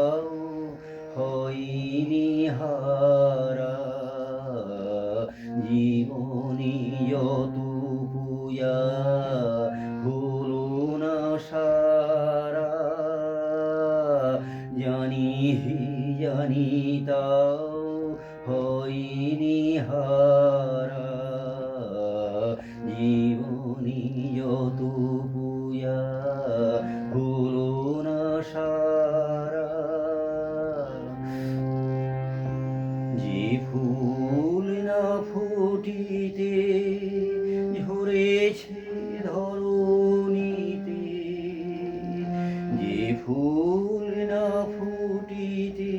তাও হইনি হারা। জীবনী যত পূজা হলো না সারা। জানি জানি তাও হইনি হারা। জীবনী যত পূজা হলো না সারা। যে ফুল না ফুটিতে ঝরেছে ধরণীতে। যে ফুল না ফুটিতে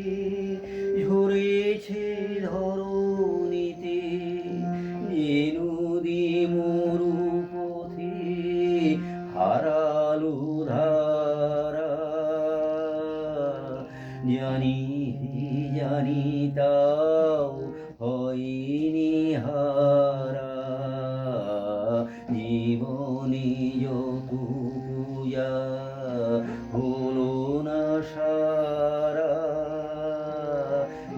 ঝরেছে ধরণীতে। যে নদী মরু পথে হারালো ধারা। জানি জানি তাও হইনি হারা। জীবনে যত পূজা হলো না সারা।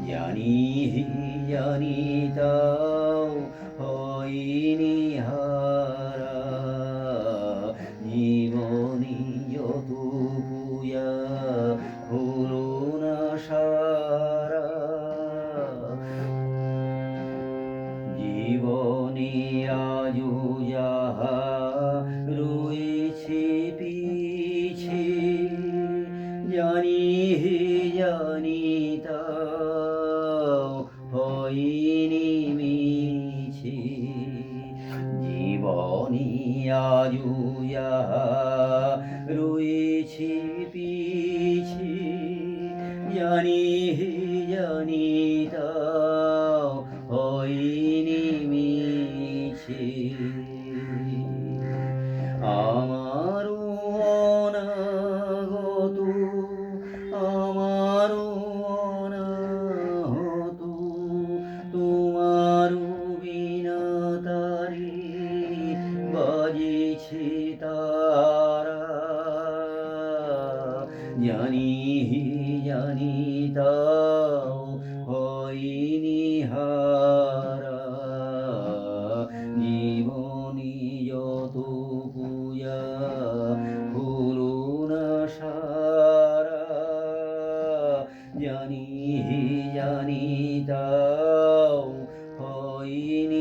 জানি জানি তাও হইনি হারা। জীবনে যত পূজা হলো না সারা। জীবনে আজও যাহা রয়েছে পিছে। জানি জানি তাও হয়নি মিছে। জীবনে আজও যাহা রয়েছে পিছে। জানি জানি তাও হয়নি মিছে। আমারও অনাগত আমারও অনাহত তোমারও বিনা তারে বাজেছে তারা। জানি জানি তাও হয়নি হারা। জীবনে যত পূজা হলো না সারা। জানি জানি তাও হয়নি